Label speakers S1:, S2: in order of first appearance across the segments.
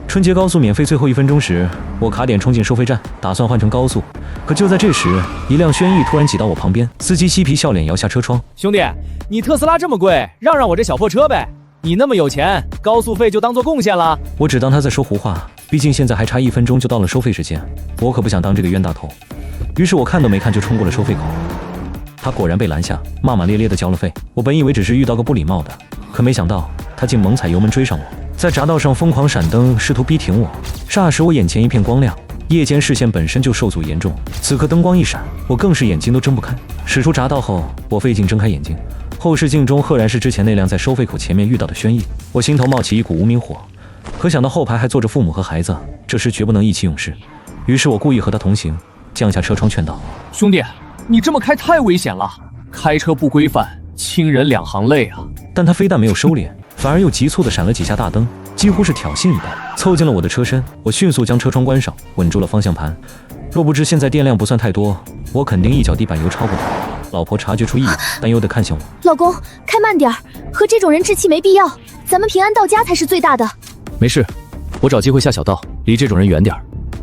S1: 春節高速免費最後1分鐘時，我卡點衝進收費站，打算換成高速。可就在這時，一輛軒逸突然擠到我旁邊，司機嬉皮笑臉搖下車窗：“
S2: 兄弟，你特斯拉這麼貴，讓我這小破車唄。你那麼有錢，高速費就當做貢獻了。”
S1: 我只當他在說胡話，畢竟現在還差1分鐘就到了收費時間，我可不想當這個冤大頭。於是我看都沒看就衝過了收費口。他果然被攔下，罵罵咧咧地交了費。我本以為只是遇到個不禮貌的，可沒想到他竟猛踩油門追上我，在匝道上瘋狂閃燈，試圖逼停我。霎時我眼前一片光亮，夜間視線本身就受阻嚴重，此刻燈光一閃，我更是眼睛都睜不開。駛出匝道後，我費勁睜開眼睛，後視鏡中赫然是之前那輛在收費口前面遇到的軒逸。我心頭冒起一股無名火，可想到後排還坐着父母和孩子，這時絕不能意氣用事。於是我故意和他同行，降下車窗勸道：“
S2: 兄弟，你這麼開太危險了，開車不規範，親人兩行淚啊！”
S1: 但他非但沒有收斂，反而又急促地閃了幾下大燈，幾乎是挑釁一般，湊近了我的車身。我迅速将車窗關上，穩住了方向盤。若不知現在電量不算太多，我肯定一腳地板油超过他。老婆察覺出異樣，擔憂地看向我：“
S3: 老公，開慢點兒，和這種人置氣沒必要，咱們平安到家才是最大的。”“
S2: 沒事，我找機會下小道，離這種人遠點兒。”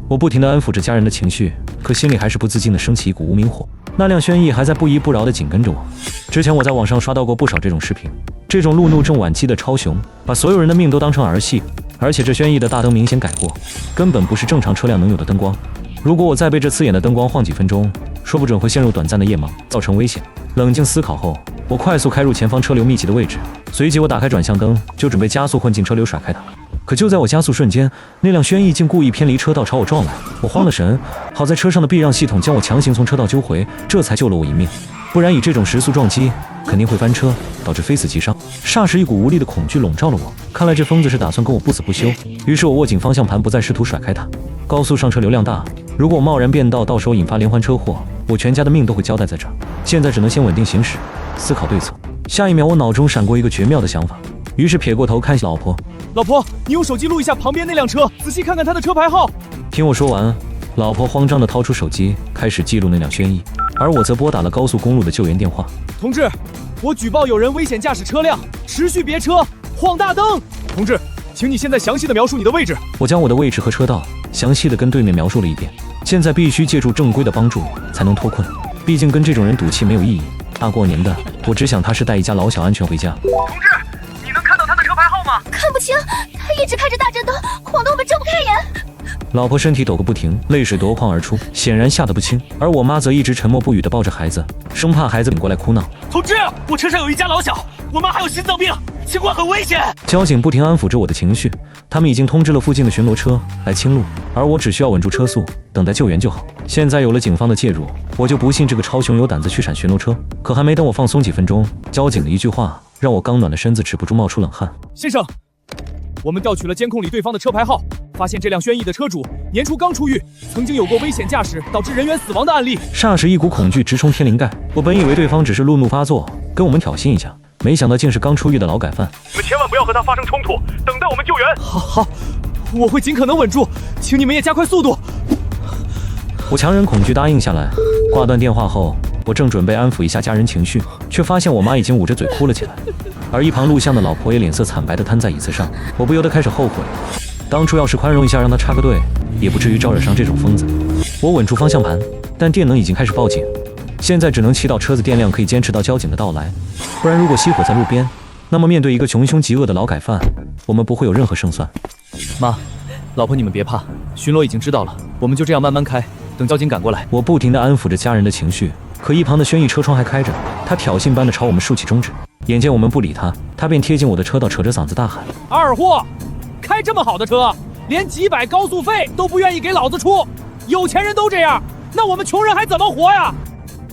S1: 我不停地安撫着家人的情緒，可心裡還是不自禁地升起一股無名火。那輛軒逸還在不依不饒地緊跟着我。之前我在網上刷到過不少這種視頻，這種路怒症晚期的超雄，把所有人的命都當成兒戲。而且這軒逸的大燈明顯改過，根本不是正常車輛能有的燈光。如果我再被這刺眼的燈光晃幾分鐘，說不準會陷入短暫的夜盲，造成危險。冷靜思考後，我快速開入前方車流密集的位置，隨即我打開轉向燈，就準備加速混進車流甩開它。可就在我加速瞬間，那輛軒逸竟故意偏離車道朝我撞來，我慌了神，好在車上的避讓系統將我強行從車道揪回，這才救了我一命。不然以這種時速撞擊，肯定會翻車，導致非死即傷。霎時一股無力的恐懼籠罩了我，看來這瘋子是打算跟我不死不休。於是我握緊方向盤，不再試圖甩開他。高速上車流量大，如果我貿然變道，到時候引發連環車禍，我全家的命都會交代在這兒。現在只能先穩定行駛，思考對策。下一秒，我腦中閃過一個絕妙的想法，於是撇過頭看向老婆：“
S2: 老婆，你用手機錄一下旁邊那輛車，仔細看看它的車牌號。”
S1: 聽我說完，老婆慌張地掏出手機，開始記錄那輛軒逸，而我則撥打了高速公路的救援電話：“
S2: 同志，我舉報有人危險駕駛車輛，持續別車，晃大燈。同志，請你現在詳細地描述你的位置。”我將我的位置和車道詳細地跟對面描述了一遍。現在必須借助正規的幫助才能脫困，畢竟跟這種人賭氣沒有意義。大過年的，我只想他是帶一家老小安全回家。
S4: 同志，你能看到他的车牌號嗎？
S3: 看不清，他一直開着大陣燈，晃得我們睜不開眼。
S1: 老婆身體抖個不停，淚水奪眶而出，顯然嚇得不輕。而我媽則一直沉默不語地抱着孩子，生怕孩子醒過來哭鬧。
S4: 同志，我車上有一家老小，我媽還有心臟病，情況很危險。
S1: 交警不停安撫着我的情緒，他們已經通知了附近的巡逻車來清路，而我只需要穩住車速，等待救援就好。現在有了警方的介入，我就不信這個超雄有膽子去閃巡邏車。可還沒等我放鬆幾分鐘，交警的一句話讓我剛暖的身子止不住冒出冷汗。
S2: 先生，我們調取了監控裡對方的車牌號，發現這輛軒逸的車主年初剛出獄，曾經有過危險駕駛導致人員死亡的案例。
S1: 霎時一股恐懼直衝天靈蓋，我本以為對方只是路怒發作，跟我們挑釁一下，沒想到竟是剛出獄的劳改犯。
S4: 你們千萬不要和他發生冲突，等待我们救援。
S2: 好，我會盡可能穩住，請你們也加快速度。
S1: 我強忍恐懼答應下來。掛斷電話後，我正準備安撫一下家人情緒，卻發現我媽已經捂着嘴哭了起來，而一旁錄像的老婆也臉色慘白地癱在椅子上。我不由得開始後悔，當初要是寬容一下讓他插個隊，也不至於招惹上這種瘋子。我穩住方向盤，但電能已經開始報警，現在只能祈禱車子電量可以堅持到交警的到來，不然如果熄火在路邊，那麼面對一個窮凶極惡的勞改犯，我們不會有任何勝算。
S2: 媽，老婆你們別怕，巡邏已經知道了，我們就這樣慢慢開，等交警趕過來。
S1: 我不停地安撫着家人的情緒，可一旁的軒逸車窗還開着，他挑釁般地朝我們豎起中指。眼見我們不理他，他便貼近我的車道，扯着嗓子大喊：“
S2: 二貨，開這麼好的車，連幾百高速費都不願意給老子出，有錢人都這樣，那我們窮人還怎麼活呀？”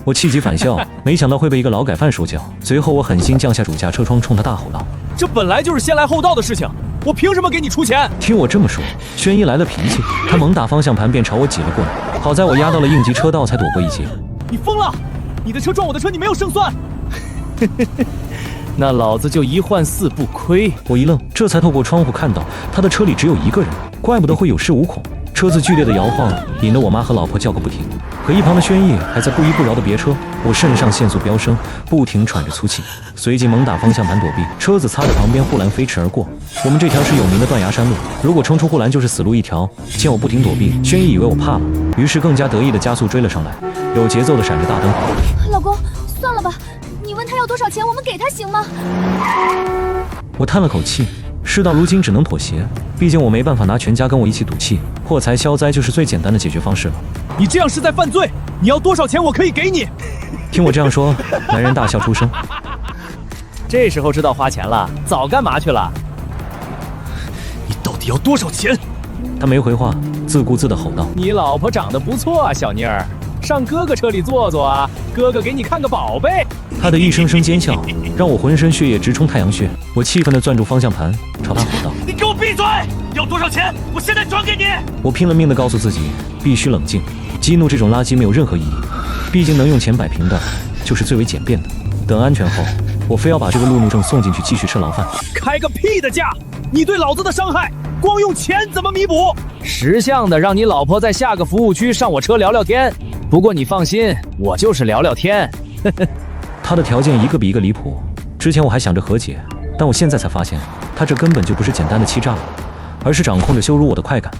S1: 我氣急反笑，沒想到會被一個勞改犯說教。隨後我狠心降下主駕車窗，衝他大吼道：“
S2: 這本來就是先來後到的事情，我憑什麼給你出錢？”
S1: 聽我這麼說，軒逸來了脾氣，他猛打方向盤便朝我擠了過來。好在我壓到了應急車道，才躲過一劫。
S2: 你瘋了！你的車撞我的車，你沒有勝算。那老子就一換四不虧。
S1: 我一愣，這才透過窗戶看到他的車裡只有一個人，怪不得會有恃無恐。車子劇烈的搖晃，引得我媽和老婆叫個不停。可一旁的轩逸還在不依不饒的別車，我腎上腺素飆升，不停喘着粗氣，隨即猛打方向盤躲避。車子擦着旁邊護欄飛馳而過。我們這條是有名的斷崖山路，如果衝出護欄就是死路一條。見我不停躲避，轩逸以為我怕了，於是更加得意的加速追了上來，有節奏的閃着大燈。
S3: 老公，算了吧，你問他要多少錢，我們給他行嗎？
S1: 我嘆了口氣，事到如今只能妥協，畢竟我沒辦法拿全家跟我一起賭氣，破財消災就是最簡單的解決方式了。
S2: 你這樣是在犯罪，你要多少錢我可以給你。
S1: 聽我這樣說，男人大笑出聲。
S2: 這時候知道花錢了，早幹嘛去了？你到底要多少錢？
S1: 他沒回話，自顧自地吼道：
S2: 你老婆長得不錯啊，小妮兒，上哥哥車裡坐坐啊，哥哥給你看個寶貝。
S1: 他的一聲声尖笑讓我渾身血液直衝太陽穴，我氣憤地攥住方向盤，朝他吼道：
S4: 你给我闭嘴！要多少錢？我現在轉給你。
S1: 我拼了命地告訴自己必須冷靜，激怒這種垃圾沒有任何意義，畢竟能用錢擺平的就是最為簡便的。等安全後，我非要把這個路怒症送進去繼續吃牢飯。
S2: 開個屁的價！你對老子的傷害光用錢怎麼彌補？識相的讓你老婆在下個服務區上我車聊聊天，不過你放心，我就是聊聊天。
S1: 他的條件一個比一個離譜，之前我還想着和解，但我現在才發現他這根本就不是簡單的欺詐，而是掌控着羞辱我的快感。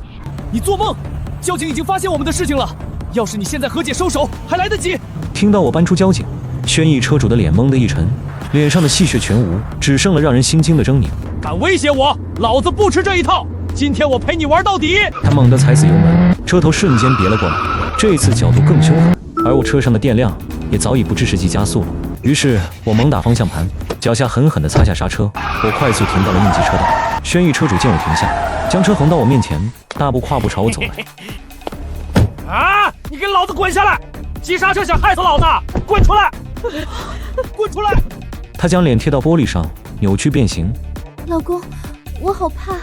S2: 你做夢！交警已經發現我們的事情了，要是你現在和解收手還來得及。
S1: 聽到我搬出交警，轩逸車主的臉懵得一沉，臉上的戲謔全無，只剩了讓人心驚的猙獰。
S2: 敢威脅我，老子不吃這一套！今天我陪你玩到底！
S1: 他猛地踩死油門，車頭瞬間別了過來，這次角度更兇狠，而我車上的電量也早已不支持急加速了。於是我猛打方向盤，腳下狠狠地擦下剎車，我快速停到了應急車道。軒逸車主見我停下，將車橫到我面前，大步跨步朝我走來。
S4: 啊！你給老子滾下來！急剎車想害死老子！滾出來！滾出來！
S1: 他將臉貼到玻璃上，扭曲變形。
S3: 老公，我好怕。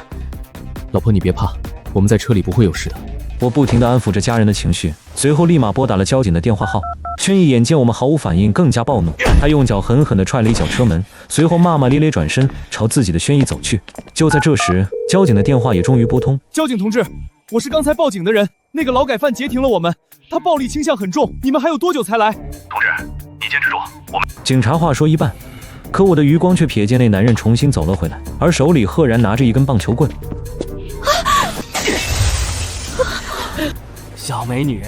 S2: 老婆，你別怕，我們在車裡不會有事的。
S1: 我不停地安撫着家人的情緒，隨後立馬撥打了交警的電話號。軒逸眼見我們毫無反應，更加暴怒，他用腳狠狠地踹了一腳車門，隨後罵罵咧咧轉身朝自己的軒逸走去。就在這時，交警的電話也終於撥通。
S2: 交警同志，我是剛才報警的人，那個勞改犯截停了我們，他暴力傾向很重，你們還有多久才來？
S4: 同志，你堅持住，我们……
S1: 警察話說一半，可我的餘光卻瞥見那男人重新走了回來，而手裡赫然拿着一根棒球棍。
S4: 小美女，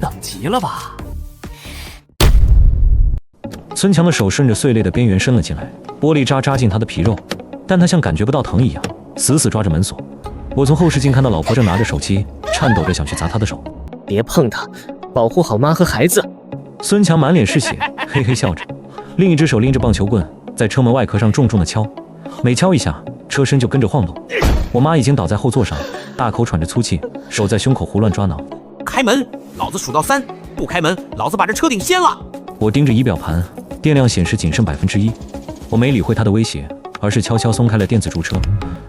S4: 等急了吧？
S1: 孫強的手順着碎裂的邊緣伸了進來，玻璃渣扎進他的皮肉，但他像感覺不到疼一樣，死死抓着門鎖。我從後視鏡看到老婆正拿着手機，顫抖着想去砸他的手。
S5: 別碰他，保護好媽和孩子。
S1: 孫強滿臉是血，嘿嘿笑着，另一隻手拎着棒球棍，在車門外殼上重重的敲，每敲一下，車身就跟着晃動。我媽已經倒在後座上，大口喘着粗氣，手在胸口胡亂抓撓。
S6: 開門，老子數到3，不開門，老子把這車頂掀了。
S1: 我盯着儀表盤，電量顯示僅剩1%。我沒理會他的威脅，而是悄悄鬆開了電子駐車，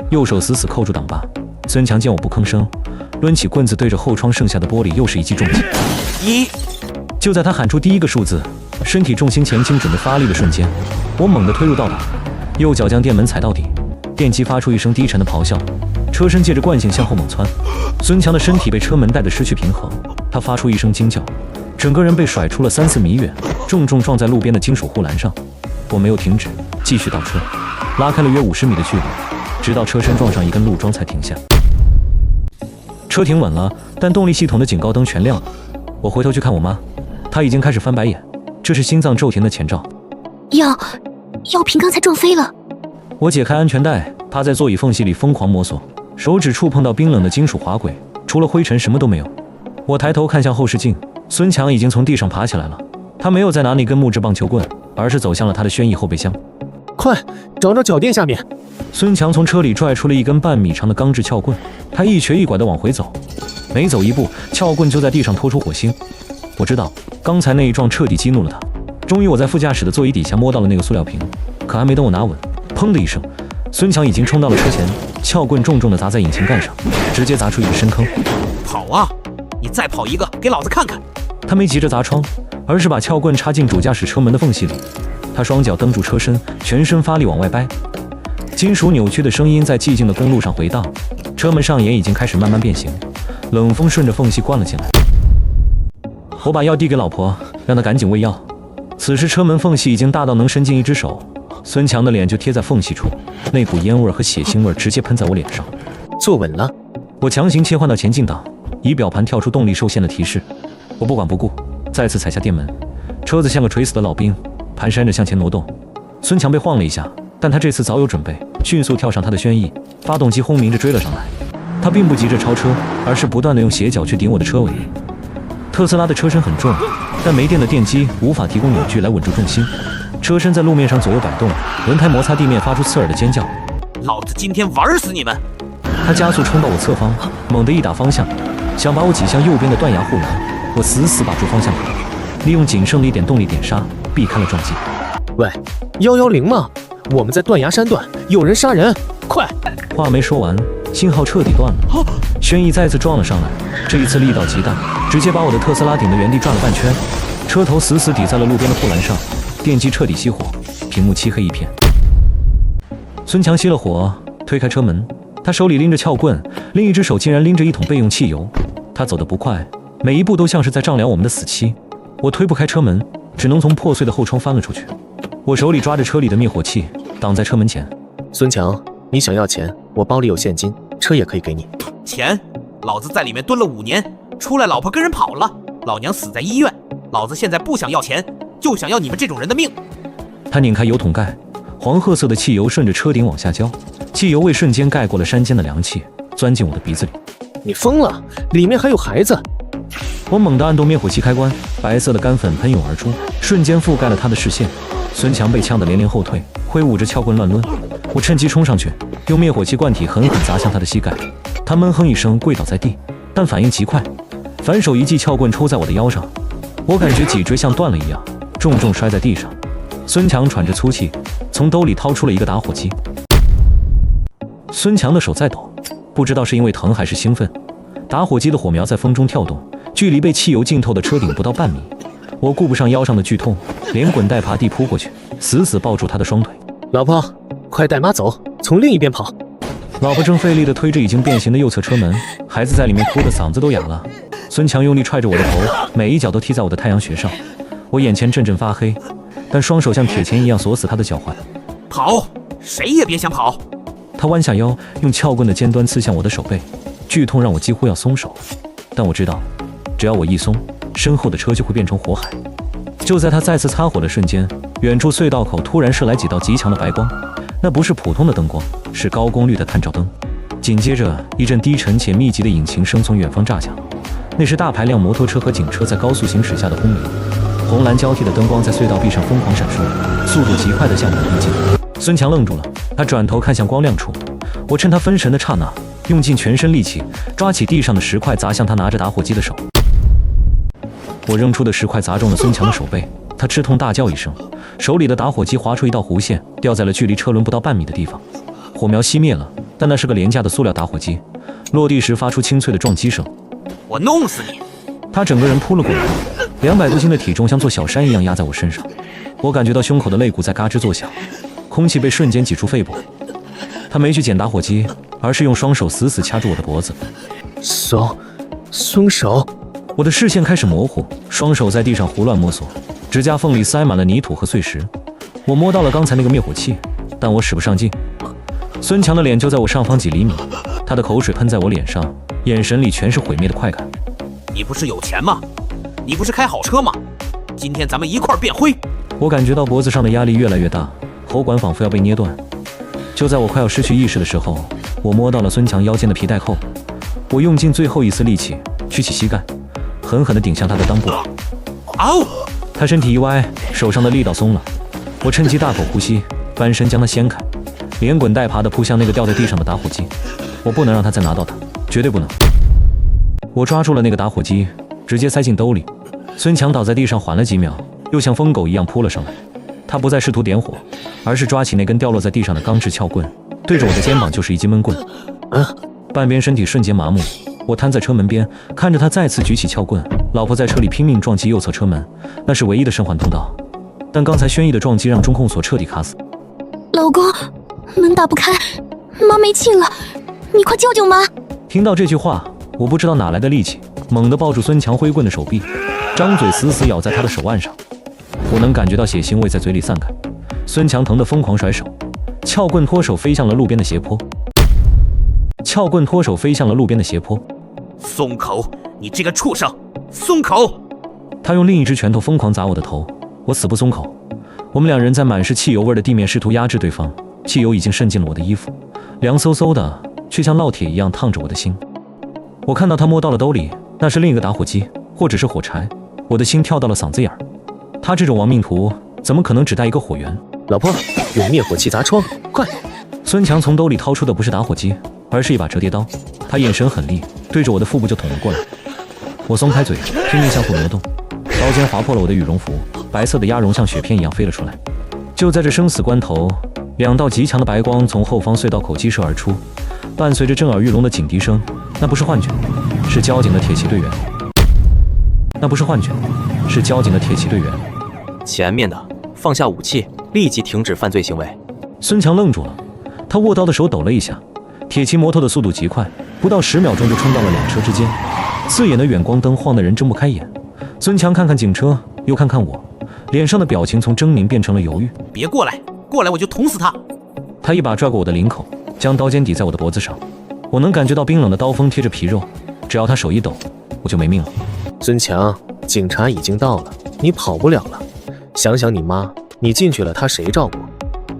S1: 右手死死扣住擋把。孫強見我不吭聲，掄起棍子對着後窗剩下的玻璃又是一記重擊。
S6: 1。
S1: 就在他喊出第一個數字，身體重心前傾準備發力的瞬間，我猛地推入倒檔，右腳將電門踩到底，電機發出一聲低沉的咆哮，車身借着慣性向後猛竄。孫強的身體被車門帶得失去平衡，他發出一聲驚叫，整個人被甩出了3-4米遠，重重撞在路邊的金屬護欄上。我沒有停止，繼續倒車，拉開了約50米的距離，直到車身撞上一根路樁才停下。車停穩了，但動力系統的警告燈全亮了。我回頭去看我媽，她已經開始翻白眼，這是心臟驟停的前兆。
S3: 藥瓶剛才撞飛了。
S1: 我解開安全帶，趴在座椅縫隙裡瘋狂摸索，手指觸碰到冰冷的金屬滑軌，除了灰塵什麼都沒有。我抬頭看向後視鏡，孫強已經從地上爬起來了，他沒有再拿那根木質棒球棍，而是走向了他的軒逸後備箱。
S5: 快，找找腳墊下面。
S1: 孫強從車裡拽出了一根半米長的鋼制撬棍，他一瘸一拐地往回走，每走一步，撬棍就在地上拖出火星。我知道，剛才那一撞徹底激怒了他。終於，我在副駕駛的座椅底下摸到了那個塑料瓶，可還沒等我拿穩，砰的一聲，孫強已經衝到了車前，撬棍重重地砸在引擎蓋上，直接砸出一個深坑。
S6: 跑啊！你再跑一個，給老子看看！
S1: 他沒急着砸窗，而是把撬棍插進主駕駛車門的縫隙裡。他雙腳蹬住車身，全身發力往外掰，金屬扭曲的聲音在寂靜的公路上回盪。車門上沿已經開始慢慢變形，冷風順着縫隙灌了進來。我把藥遞給老婆，讓她趕緊餵藥。此時車門縫隙已經大到能伸進一隻手，孫強的臉就貼在縫隙處，那股煙味和血腥味直接噴在我臉上。
S5: 坐穩了。
S1: 我強行切換到前進檔，儀表盤跳出動力受限的提示。我不管不顧，再次踩下電門，車子像個垂死的老兵，蹣跚着向前挪動。孫強被晃了一下，但他這次早有準備，迅速跳上他的轩逸，發動機轟鳴着追了上來。他並不急着超車，而是不斷地用斜角去頂我的車尾。特斯拉的車身很重，但没電的電機無法提供扭矩來穩住重心，車身在路面上左右擺動，輪胎摩擦地面發出刺耳的尖叫。
S6: 老子今天玩死你們！
S1: 他加速衝到我側方，猛地一打方向，想把我擠向右邊的斷崖護欄。我死死把住方向盘，利用僅剩的一點動力點剎，避開了撞擊。
S5: 喂，110嗎？我們在斷崖山段，有人殺人，快！
S1: 話沒說完，信號徹底斷了。轩逸再次撞了上來，這一次力道極大，直接把我的特斯拉頂得原地轉了半圈，車頭死死抵在了路邊的護欄上，電機徹底熄火，屏幕漆黑一片。孫強熄了火，推開車門，他手裡拎着撬棍，另一隻手竟然拎着一桶備用汽油。他走得不快，每一步都像是在丈量我們的死期。我推不開車門，只能從破碎的後窗翻了出去。我手裡抓着車裡的滅火器，擋在車門前。
S5: 孫強，你想要錢，我包裡有現金，車也可以給你。
S6: 錢？老子在裡面蹲了5年，出来老婆跟人跑了，老娘死在醫院。老子現在不想要錢，就想要你们這種人的命。
S1: 他擰開油桶蓋，黃褐色的汽油順着車頂往下澆，汽油味瞬間蓋過了山間的涼氣，鑽進我的鼻子裡。
S5: 你瘋了，裡面還有孩子！
S1: 我猛地按動滅火器開關，白色的乾粉噴湧而出，瞬間覆蓋了他的視線。孫強被嗆得連連後退，揮舞着撬棍亂掄。我趁機衝上去，用滅火器罐體狠狠砸向他的膝蓋。他悶哼一聲，跪倒在地，但反應極快，反手一記撬棍抽在我的腰上。我感覺脊椎像斷了一樣，重重摔在地上。孫強喘着粗氣，從兜裡掏出了一個打火機。孫強的手在抖，不知道是因為疼還是興奮，打火機的火苗在風中跳動，距離被汽油浸透的車頂不到半米。我顧不上腰上的劇痛，連滾帶爬地撲過去，死死抱住他的雙腿。
S5: 老婆，快帶媽走，從另一邊跑。
S1: 老婆正費力地推着已經變形的右側車門，孩子在裡面哭得嗓子都啞了。孫強用力踹着我的頭，每一腳都踢在我的太陽穴上。我眼前陣陣發黑，但雙手像鐵鉗一樣鎖死他的腳踝。
S6: 跑，誰也別想跑！
S1: 他彎下腰，用撬棍的尖端刺向我的手背，劇痛讓我幾乎要鬆手。但我知道，只要我一鬆，身後的車就會變成火海。就在他再次擦火的瞬間，遠處隧道口突然射來幾道極強的白光，那不是普通的燈光，是高功率的探照燈。緊接着，一陣低沉且密集的引擎聲從遠方炸響，那是大排量摩托車和警車在高速行駛下的轟鳴。紅藍交替的燈光在隧道壁上瘋狂閃爍，速度極快地向我們逼近。孫強愣住了，他轉頭看向光亮處。我趁他分神的剎那，用盡全身力氣抓起地上的石塊砸向他拿着打火機的手。我扔出的石塊砸中了孫強的手背，他吃痛大叫一聲，手裡的打火機劃出一道弧線，掉在了距離車輪不到半米的地方。火苗熄滅了，但那是個廉價的塑料打火機，落地時發出清脆的撞擊聲。
S6: 我弄死你！
S1: 他整個人撲了過來，200多斤的體重像座小山一樣壓在我身上。我感覺到胸口的肋骨在嘎吱作響，空氣被瞬間擠出肺部。他沒去撿打火機，而是用雙手死死掐住我的脖子。
S5: 鬆手！
S1: 我的視線開始模糊，雙手在地上胡亂摸索，指甲縫裡塞滿了泥土和碎石。我摸到了剛才那個滅火器，但我使不上勁。孫強的臉就在我上方幾厘米，他的口水噴在我臉上，眼神裡全是毀滅的快感。
S6: 你不是有錢嗎？你不是開好車嗎？今天咱們一塊兒變灰！
S1: 我感覺到脖子上的壓力越來越大，喉管仿佛要被捏斷。就在我快要失去意識的時候，我摸到了孫強腰間的皮帶扣，我用盡最後一絲力氣舉起膝蓋，狠狠地頂向他的襠部。
S6: 嗷！
S1: 他身體一歪，手上的力道鬆了。我趁機大口呼吸，翻身將他掀開，連滾帶爬地撲向那個掉在地上的打火機。我不能讓他再拿到它，絕對不能。我抓住了那個打火機，直接塞進兜裡。孫強倒在地上緩了幾秒，又像瘋狗一樣撲了上來。他不再試圖點火，而是抓起那根掉落在地上的鋼製撬棍，對着我的肩膀就是一記悶棍。半邊身體瞬間麻木。我癱在車門邊，看着他再次舉起撬棍。老婆在車裡拼命撞擊右側車門，那是唯一的生還通道。但剛才軒逸的撞擊讓中控鎖徹底卡死。
S3: 老公，門打不開，媽沒氣了，你快救救媽！
S1: 聽到這句話，我不知道哪來的力氣，猛地抱住孙强揮棍的手臂，張嘴死死咬在他的手腕上。我能感觉到血腥味在嘴裡散開，孫強疼得瘋狂甩手，撬棍脫手飛向了路邊的斜坡。
S6: 鬆口，你這個畜生，鬆口！
S1: 他用另一隻拳頭瘋狂砸我的頭，我死不鬆口。我們兩人在滿是汽油味的地面試圖壓制對方，汽油已經滲進了我的衣服，涼颼颼的，卻像烙鐵一樣燙着我的心。我看到他摸到了兜裡，那是另一個打火機，或者是火柴，我的心跳到了嗓子眼兒。他這種亡命徒怎麼可能只帶一個火源？
S5: 老婆，用滅火器砸窗，快！
S1: 孫強從兜裡掏出的不是打火機，而是一把折疊刀，他眼神狠厲，對着我的腹部就捅了過來。我鬆開嘴，拼命向後挪動，刀尖劃破了我的羽絨服，白色的鴨絨像雪片一樣飛了出來。就在這生死關頭，2道極強的白光從後方隧道口激射而出，伴隨着震耳欲聾的警笛聲。那不是幻覺，是交警的鐵騎隊員。
S7: 前面的放下武器，立即停止犯罪行为。
S1: 孫強愣住了，他握刀的手抖了一下。鐵騎摩托的速度極快，不到10秒鐘就衝到了2車之間。刺眼的遠光燈晃得人睜不開眼。孫強看看警車，又看看我，臉上的表情從猙獰變成了猶豫。
S6: 別過來，過來我就捅死他！
S1: 他一把拽過我的領口，將刀尖抵在我的脖子上。我能感覺到冰冷的刀鋒貼着皮肉，只要他手一抖，我就沒命了。
S5: 孫強，警察已經到了，你跑不了了。想想你媽，你進去了，她誰照顧？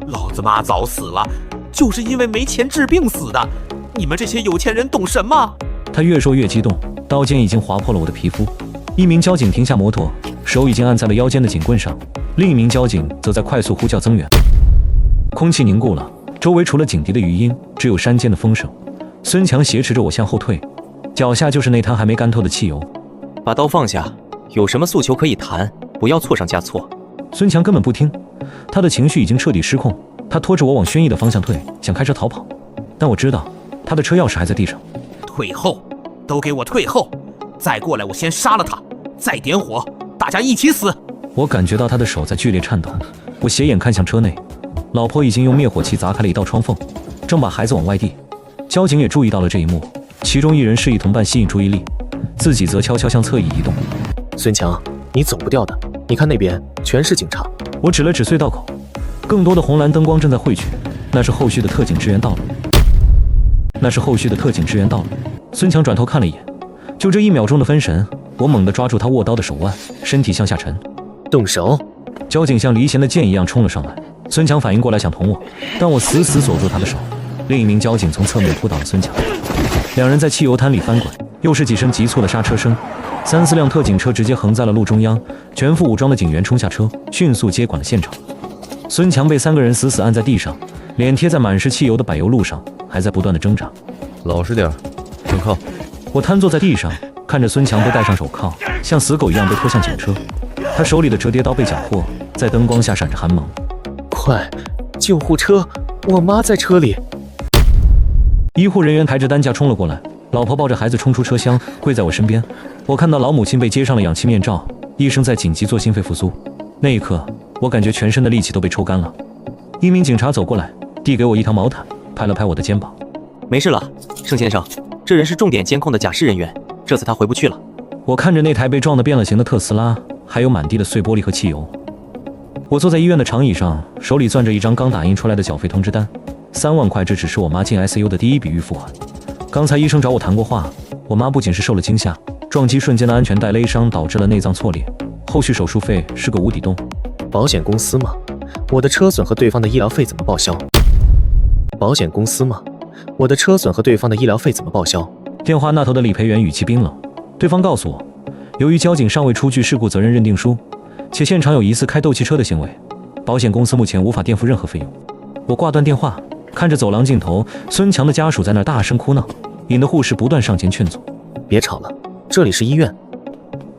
S6: 老子媽早死了，就是因為沒錢治病死的。你們這些有錢人懂什麼？
S1: 他越說越激動，刀尖已經劃破了我的皮膚。一名交警停下摩托，手已經按在了腰間的警棍上，另一名交警則在快速呼叫增援。空氣凝固了，周圍除了警笛的餘音，只有山間的風聲。孫強挾持着我向後退，腳下就是那灘還沒乾透的汽油。
S7: 把刀放下，有什麼訴求可以談，不要錯上加錯。
S1: 孫強根本不聽，他的情緒已經徹底失控。他拖着我往軒逸的方向退，想開車逃跑，但我知道他的車鑰匙還在地上。
S6: 退後，都給我退後！再過來我先殺了他，再點火，大家一起死！
S1: 我感覺到他的手在劇烈顫抖，我斜眼看向車內，老婆已經用滅火器砸開了一道窗縫，正把孩子往外遞。交警也注意到了這一幕，其中一人示意同伴吸引注意力，自己則悄悄向側翼移動。
S5: 孫強，你走不掉的，你看那邊全是警察。
S1: 我指了指隧道口，更多的紅藍燈光正在匯聚，那是後續的特警支援到了。孫強轉頭看了一眼，就這1秒鐘的分神，我猛地抓住他握刀的手腕，身體向下沉。
S5: 動手！
S1: 交警像離弦的箭一樣衝了上來，孫強反應過來想捅我，但我死死鎖住他的手。另一名交警從側面撲倒了孫強，兩人在汽油灘裡翻滾，又是幾聲急促的剎車聲，3、4輛特警車直接橫在了路中央，全副武裝的警員衝下車，迅速接管了現場。孫強被3個人死死按在地上，臉貼在滿是汽油的柏油路上，還在不斷的掙扎。
S8: 老實點，停靠。
S1: 我癱坐在地上，看着孫強被戴上手銬，像死狗一樣被拖向警車，他手裡的折疊刀被繳獲，在燈光下閃着寒芒。
S5: 快，救護車！我媽在車裡。
S1: 醫護人員抬着擔架衝了過來，老婆抱着孩子衝出車廂，跪在我身邊。我看到老母親被接上了氧氣面罩，醫生在緊急做心肺復甦。那一刻，我感覺全身的力氣都被抽乾了。一名警察走過來，遞給我一條毛毯，拍了拍我的肩膀。
S7: 沒事了，盛先生，這人是重點監控的假釋人員，這次他回不去了。
S1: 我看着那台被撞得變了形的特斯拉，還有滿地的碎玻璃和汽油。我坐在醫院的長椅上，手裡攥着一張剛打印出來的繳費通知單，3萬塊，這只是我媽進 ICU 的第一筆預付款。剛才醫生找我談過話，我媽不僅是受了驚嚇，撞擊瞬間的安全帶勒傷導致了內臟錯裂，後續手術費是個無底洞。
S5: 保險公司嗎？我的車損和對方的醫療費怎麼報銷？保險公司嗎？我的車損和對方的醫療費怎麼報銷？
S1: 電話那頭的理賠員語氣冰冷，對方告訴我，由於交警尚未出具事故責任認定書，且現場有疑似開鬥氣車的行為，保險公司目前無法墊付任何費用。我掛斷電話，看着走廊盡頭孫強的家屬在那兒大聲哭鬧，引得護士不斷上前勸阻。
S5: 別吵了，這裡是醫院。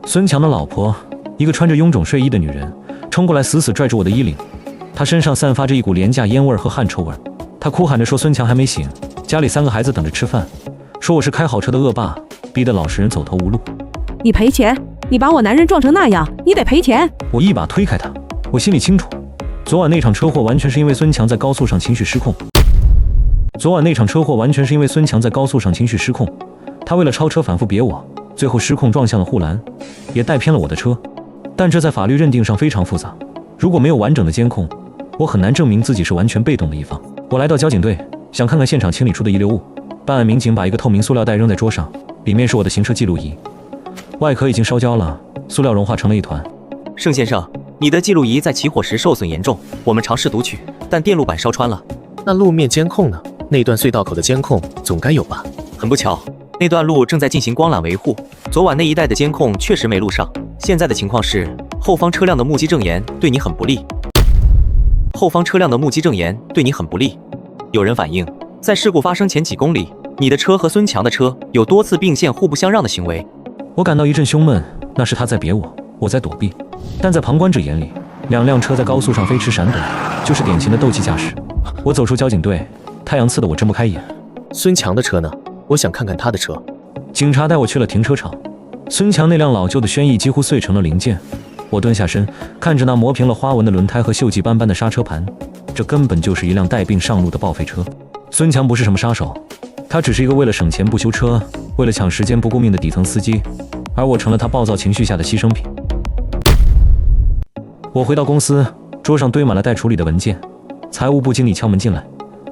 S1: 孫強的老婆，一個穿着臃腫睡衣的女人，衝過來死死拽住我的衣領，她身上散發着一股廉價煙味和汗臭味。她哭喊着說孫強還沒醒，家裡3個孩子等着吃飯，說我是開好車的惡霸，逼得老實人走投無路。
S9: 你賠錢，你把我男人撞成那樣，你得賠錢。
S1: 我一把推開他，我心裡清楚，昨晚那場車禍完全是因為孫強在高速上情緒失控。他他為了超車反覆別我，最後失控撞向了護欄，也帶偏了我的車。但這在法律認定上非常複雜，如果沒有完整的監控，我很難證明自己是完全被動的一方。我來到交警隊，想看看現場清理出的遺留物。辦案民警把一個透明塑料袋扔在桌上，裡面是我的行車記錄儀，外殼已經燒焦了，塑料融化成了一團。
S7: 盛先生，你的记錄儀在起火時受損嚴重，我們嘗試讀取，但電路板燒穿了。
S5: 那路面監控呢？那段隧道口的監控總該有吧？
S7: 很不巧，那段路正在进行光缆維護，昨晚那一带的監控確實沒錄上。現在的情況是，後方車輛的目擊證言對你很不利。後方車輛的目擊證言對你很不利。有人反映，在事故發生前幾公里，你的車和孫強的車有多次並線互不相讓的行為。
S1: 我感到一陣胸悶，那是他在別我，我在躲避。但在旁觀者眼裡，兩輛車在高速上飛馳閃躲，就是典型的鬥氣駕駛。我走出交警隊，太陽刺得我睜不開眼。
S5: 孫強的車呢？我想看看他的車。
S1: 警察帶我去了停車場，孫強那輛老舊的軒逸幾乎碎成了零件。我蹲下身，看着那磨平了花紋的輪胎和鏽跡斑斑的剎車盤，這根本就是一輛帶病上路的報廢車。孫強不是什麼殺手，他只是一個為了省錢不修車，為了搶時間不顧命的底層司機，而我成了他暴躁情緒下的犧牲品。我回到公司，桌上堆滿了待處理的文件。財務部經理敲門進來，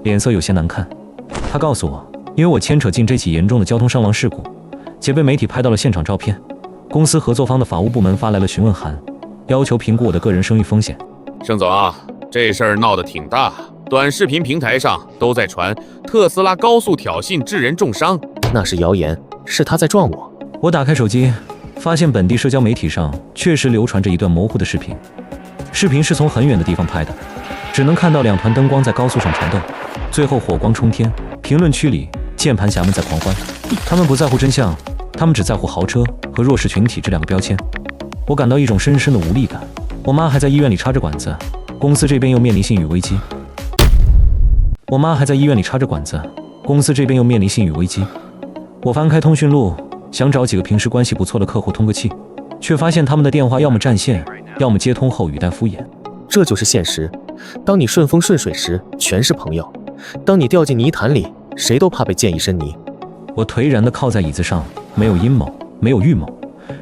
S1: 臉色有些難看。他告訴我，因為我牽扯進這起嚴重的交通傷亡事故，且被媒體拍到了現場照片，公司合作方的法務部門發來了詢問函，要求評估我的個人聲譽風險。
S10: 盛總啊，這事兒鬧得挺大，短視頻平台上都在傳特斯拉高速挑釁致人重傷。
S5: 那是謠言，是他在撞我。
S1: 我打開手機，發現本地社交媒體上確實流傳着一段模糊的視頻，視頻是從很遠的地方拍的，只能看到兩團燈光在高速上纏鬥，最後火光衝天。評論區裡鍵盤俠們在狂歡，他們不在乎真相，他們只在乎豪車和弱勢群體這兩個標籤。我感到一種深深的無力感。我媽還在醫院裡插着管子，公司這邊又面臨信譽危機。我翻開通訊錄，想找幾個平時關係不錯的客戶通個氣，卻發現他們的電話要麼佔線，要麼接通後語帶敷衍。
S5: 這就是現實。當你順風順水時，全是朋友；當你掉進泥潭裡，誰都怕被濺一身泥。
S1: 我頹然地靠在椅子上，沒有陰謀，沒有預謀，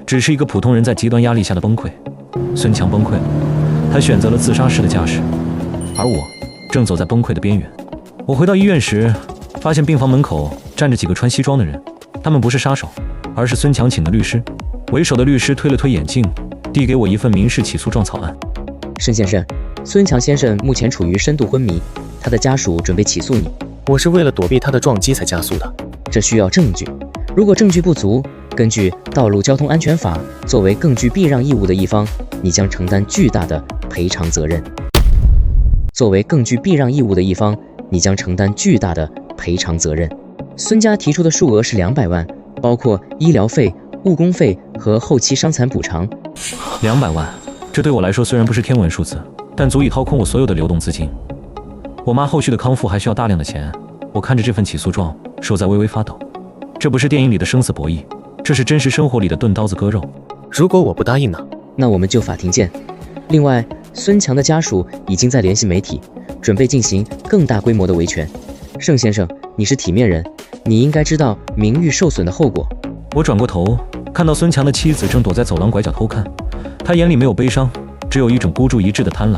S1: 只是一個普通人在極端壓力下的崩潰。孫強崩潰了，他選擇了自殺式的駕駛，而我正走在崩潰的邊緣。我回到醫院時，發現病房門口站着幾個穿西裝的人，他們不是殺手，而是孫強請的律師。為首的律師推了推眼鏡，遞給我一份民事起訴狀草案。
S11: 盛先生，孫強先生目前處於深度昏迷，他的家屬準備起訴你。
S5: 我是為了躲避他的撞擊才加速的。
S11: 這需要證據，如果證據不足，根據《道路交通安全法》，作為更具避讓義務的一方，你將承擔巨大的賠償責任。作為更具避讓義務的一方，你將承擔巨大的賠償責任。孫家提出的數額是200萬，包括醫療費、誤工費和後期傷殘補償。
S1: 200萬，這對我來說雖然不是天文數字，但足以掏空我所有的流動資金。我媽後續的康復還需要大量的錢。我看着這份起訴狀，手在微微發抖。這不是電影裡的生死博弈，這是真實生活裡的燉刀子割肉。
S5: 如果我不答應呢？
S11: 那我們就法庭見。另外，孫強的家屬已經在聯繫媒體，準備進行更大規模的維權。盛先生，你是體面人，你應該知道名譽受損的後果。
S1: 我轉過頭，看到孫強的妻子正躲在走廊拐角偷看，他眼裡沒有悲傷，只有一種孤注一擲的貪婪。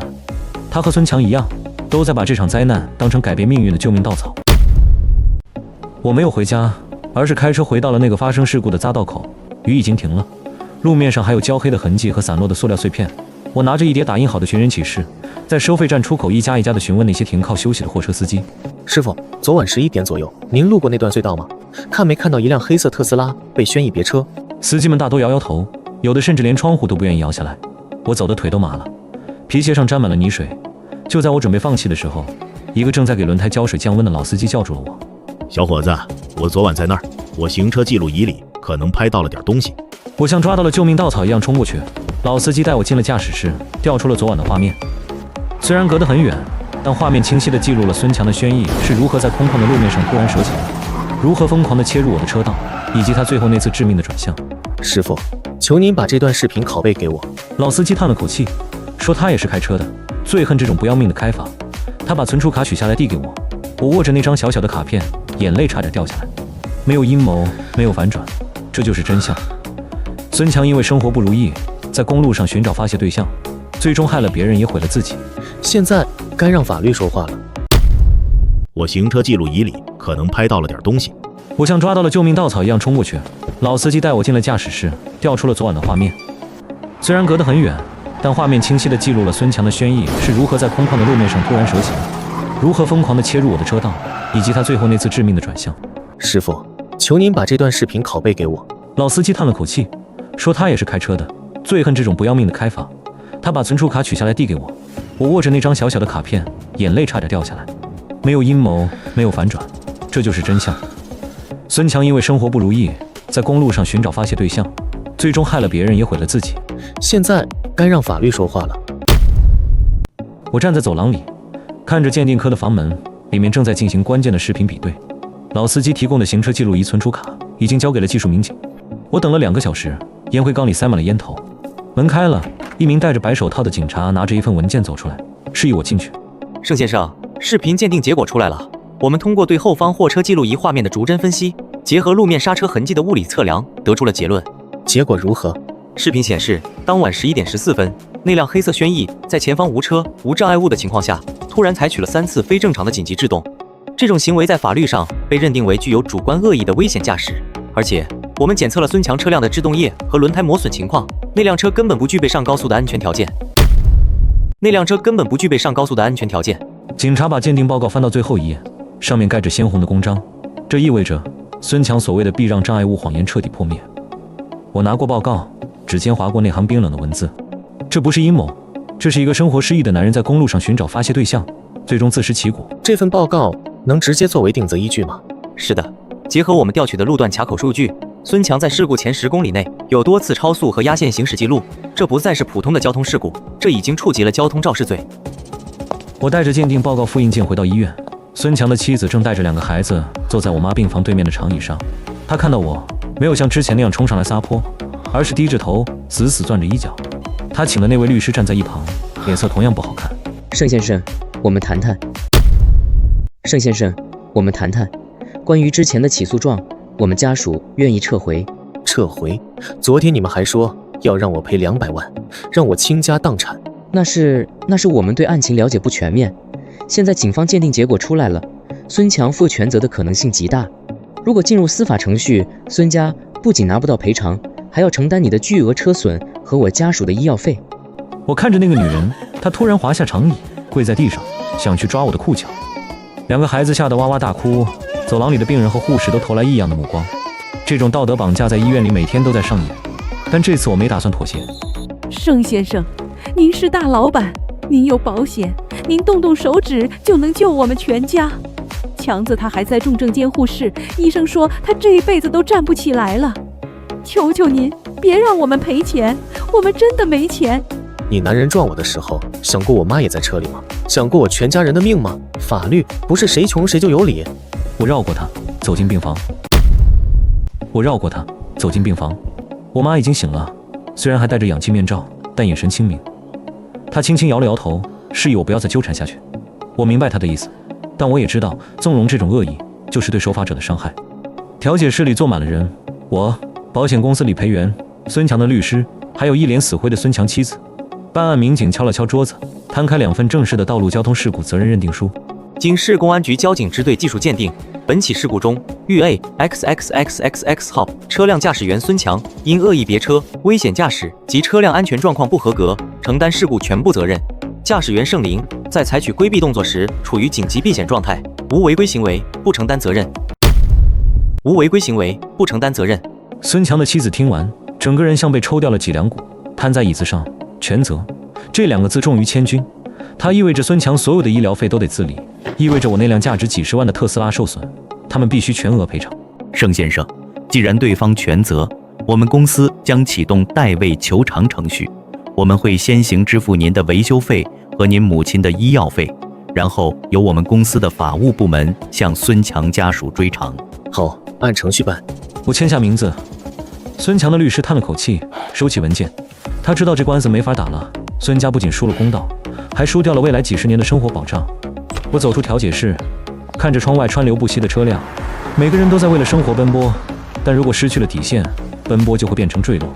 S1: 他和孫強一樣，都在把這場災難當成改變命運的救命稻草。我沒有回家，而是開車回到了那個發生事故的匝道口。雨已經停了，路面上還有焦黑的痕跡和散落的塑料碎片。我拿着一疊打印好的寻人啟事，在收費站出口一家一家地詢問那些停靠休息的貨車司機。
S5: 師傅，昨晚11點左右，您路過那段隧道嗎？看沒看到一輛黑色特斯拉被軒逸別車？
S1: 司機們大都搖搖頭，有的甚至連窗戶都不願意搖下來。我走的腿都麻了，皮鞋上沾滿了泥水。就在我準備放棄的時候，一個正在給輪胎澆水降溫的老司機叫住了我。
S12: 小伙子，我昨晚在那兒，我行車記錄儀裡可能拍到了點東西。
S1: 我像抓到了救命稻草一樣衝過去，老司機帶我進了駕駛室，調出了昨晚的畫面。雖然隔得很遠，但畫面清晰地記錄了孫強的軒逸是如何在空曠的路面上突然折起來，如何瘋狂地切入我的車道，以及他最後那次致命的轉向。
S5: 師傅，求您把這段視頻拷貝給我。
S1: 老司機嘆了口氣，說他也是開車的，最恨這種不要命的開法。他把存儲卡取下來遞給我，我握着那張小小的卡片，眼淚差點掉下來。沒有陰謀，沒有反轉，這就是真相。孫強因為生活不如意，在公路上尋找發洩對象，最終害了別人也毀了自己。
S5: 現在該讓法律說話了。
S12: 我行車記錄儀裡可能拍到了點東西。
S1: 我像抓到了救命稻草一樣衝過去，老司機帶我進了駕駛室，調出了昨晚的畫面。雖然隔得很遠，但畫面清晰地記錄了孫強的宣逸是如何在空曠的路面上突然蛇行，如何瘋狂地切入我的車道，以及他最後那次致命的轉向。
S5: 師傅，求您把這段視頻拷貝給我。
S1: 老司機嘆了口氣，說他也是開車的，最恨這種不要命的開法。他把存儲卡取下來遞給我，我握着那張小小的卡片，眼淚差點掉下來。沒有陰謀，沒有反轉，這就是真相。孫強因為生活不如意，在公路上尋找發洩對象，最終害了別人也毀了自己。
S5: 現在該讓法律說話了。
S1: 我站在走廊裡，看着鑑定科的房門，裡面正在進行關鍵的視頻比對。老司機提供的行車記錄儀存儲卡已經交給了技術民警。我等了2個小時，煙灰缸裡塞滿了煙頭。門開了，一名戴着白手套的警察拿着一份文件走出來，示意我進去。
S7: 盛先生，视頻鑑定結果出來了。我們通過對後方貨車記錄儀畫面的逐帧分析，結合路面剎車痕跡的物理測量，得出了結論。
S5: 結果如何？
S7: 視頻顯示，當晚11點14分，那輛黑色轩逸在前方無車、無障礙物的情況下，突然採取了3次非正常的緊急制動。這種行為在法律上被認定為具有主觀惡意的危險駕駛，而且我們檢測了孫強車輛的制動液和輪胎磨損情況，那輛車根本不具備上高速的安全條件。警察把鑑定報告翻到最後一頁，上面蓋着鮮紅的公章，這意味着孫強所謂的避讓障礙物謊言徹底破滅。我拿過報告，指尖劃過那行冰冷的文字，這不是陰謀，這是一個生活失意的男人在公路上尋找發洩對象，最終自食其果。
S5: 這份報告能直接作為定責依據嗎？
S7: 是的，結合我們調取的路段卡口數據，孫強在事故前10公里內有多次超速和壓線行駛記錄，這不再是普通的交通事故，這已經觸及了交通肇事罪。
S1: 我帶着鑑定報告複印件回到醫院，孫強的妻子正帶着2個孩子坐在我媽病房對面的長椅上。她看到我，沒有像之前那樣衝上來撒潑，而是低着頭死死攥着衣角。她請的那位律師站在一旁，臉色同樣不好看。
S11: 盛先生，我們談談。盛先生，我們談谈。關於之前的起訴狀，我們家屬願意撤回。
S5: 撤回？昨天你們還說要讓我賠200萬，讓我傾家蕩產。
S11: 那是我們對案情了解不全面。現在警方鑑定結果出來了，孫強負全責的可能性極大。如果進入司法程序，孫家不僅拿不到賠償，還要承擔你的巨額車損和我家屬的醫藥費。
S1: 我看着那個女人，她突然滑下長椅，跪在地上，想去抓我的褲腳。2個孩子嚇得哇哇大哭，走廊裡的病人和護士都投來異樣的目光。這種道德綁架在醫院裡每天都在上演，但這次我沒打算妥協。
S9: 盛先生，您是大老闆，您有保險，您動動手指就能救我們全家。強子他還在重症監護室，醫生說他這一輩子都站不起來了。求求您，別讓我們賠錢，我們真的沒錢。
S5: 你男人撞我的時候，想過我媽也在車裡嗎？想過我全家人的命嗎？法律不是誰窮誰就有理。
S1: 我繞過他，走進病房。我媽已經醒了，雖然還戴着氧氣面罩，但眼神清明。她輕輕搖了搖頭，示意我不要再糾纏下去。我明白她的意思，但我也知道縱容這種惡意就是對守法者的傷害。調解室裡坐滿了人，我、保險公司理賠員、孫強的律師，還有一臉死灰的孫強妻子。辦案民警敲了敲桌子，摊開2份正式的道路交通事故責任認定書。
S7: 經市公安局交警支隊技術鑑定，本起事故中，豫 A XXXXX 號車輛駕駛員孫強因惡意別車、危險駕駛及車輛安全狀況不合格，承擔事故全部責任。駕駛員盛林在採取規避動作時處於緊急避險狀態，無違規行為，不承擔責任。
S1: 孫強的妻子聽完，整個人像被抽掉了脊梁骨，癱在椅子上。全責這2個字重於千鈞，它意味着孫強所有的醫療費都得自理，意味着我那輛價值幾10萬的特斯拉受損，他們必須全額賠償。
S13: 盛先生，既然對方全責，我們公司將啟動代位求償程序，我們會先行支付您的維修費和您母親的醫藥費，然後由我們公司的法務部門向孫強家屬追償。
S5: 好，按程序辦。
S1: 我簽下名字。孫強的律師嘆了口气，收起文件。他知道這官司沒法打了，孫家不僅輸了公道，還輸掉了未來幾10年的生活保障。我走出調解室，看着窗外川流不息的車輛，每個人都在為了生活奔波，但如果失去了底線，奔波就會變成墜落。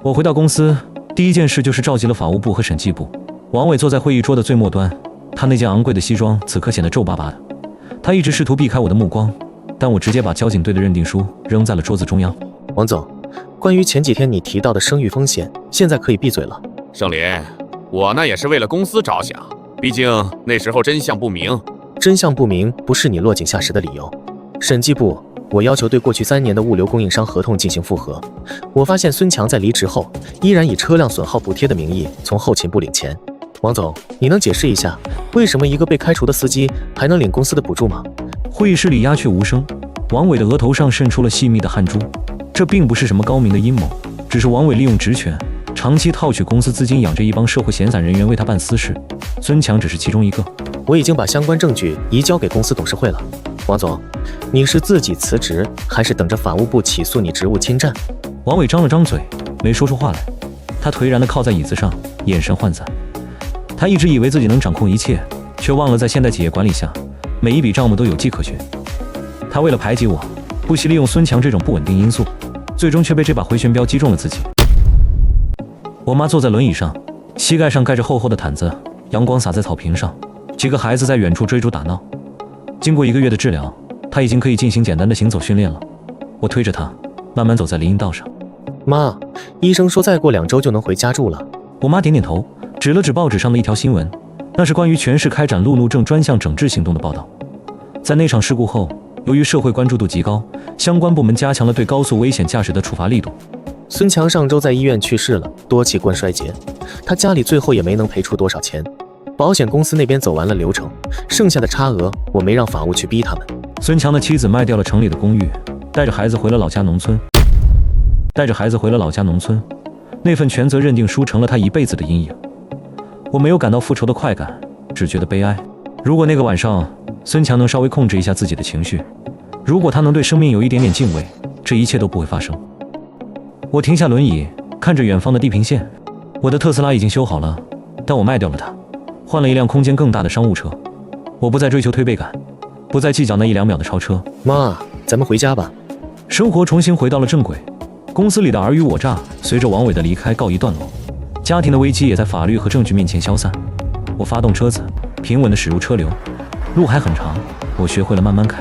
S1: 我回到公司，第一件事就是召集了法務部和審計部。王偉坐在會議桌的最末端，他那件昂貴的西裝此刻顯得皺巴巴的。他一直試圖避開我的目光，但我直接把交警隊的認定書扔在了桌子中央。
S5: 王總，關於前幾天你提到的聲譽風險，現在可以閉嘴了。
S10: 盛林，我那也是為了公司着想，畢竟那時候真相不明。
S5: 真相不明不是你落井下石的理由。審計部，我要求對過去3年的物流供應商合同進行複核。我發現孫強在離職後，依然以車輛損耗補貼的名義從後勤部領錢。王總，你能解釋一下，為什麼一個被開除的司機還能領公司的補助嗎？
S1: 會議室裡鴉雀無聲，王偉的額頭上滲出了細密的汗珠。這並不是什麼高明的陰謀，只是王偉利用職權，長期套取公司資金，養着一幫社會閒散人員為他辦私事。孫強只是其中一個。
S5: 我已經把相關證據移交給公司董事會了。王總，你是自己辭職，還是等着法務部起訴你職務侵占？
S1: 王偉張了張嘴，沒說出話來。他頹然地靠在椅子上，眼神渙散。他一直以為自己能掌控一切，卻忘了在現代企業管理下，每一筆賬目都有跡可循。他為了排擠我，不惜利用孫強這種不穩定因素，最終卻被這把回旋鏢擊中了自己。我媽坐在輪椅上，膝蓋上蓋着厚厚的毯子，陽光灑在草坪上，幾個孩子在遠處追逐打鬧。經過1個月的治療，她已經可以進行簡單的行走訓練了。我推着她，慢慢走在林蔭道上。
S5: 媽，醫生說再過2周就能回家住了。
S1: 我媽點點頭，指了指報紙上的一條新聞，那是關於全市開展路怒症專項整治行動的報道。在那場事故後，由於社會關注度極高，相關部門加強了對高速危險駕駛的處罰力度。
S5: 孫強上周在醫院去世了，多器官衰竭，他家裡最後也沒能賠出多少錢。保險公司那邊走完了流程，剩下的差額我沒讓法務去逼他們。
S1: 孫強的妻子賣掉了城裡的公寓，帶着孩子回了老家農村。那份全责認定書成了他一輩子的陰影。我沒有感到復仇的快感，只覺得悲哀。如果那個晚上孫強能稍微控制一下自己的情緒，如果他能對生命有一點點敬畏，這一切都不會發生。我停下輪椅，看着遠方的地平線。我的特斯拉已經修好了，但我賣掉了它，換了一輛空間更大的商務車。我不再追求推背感，不再計較那1-2秒的超車。
S5: 媽，咱們回家吧。
S1: 生活重新回到了正軌，公司裡的爾虞我詐隨着王偉的離開告一段落，家庭的危機也在法律和證據面前消散。我發動車子，平穩地駛入車流，路還很長，我學會了慢慢開。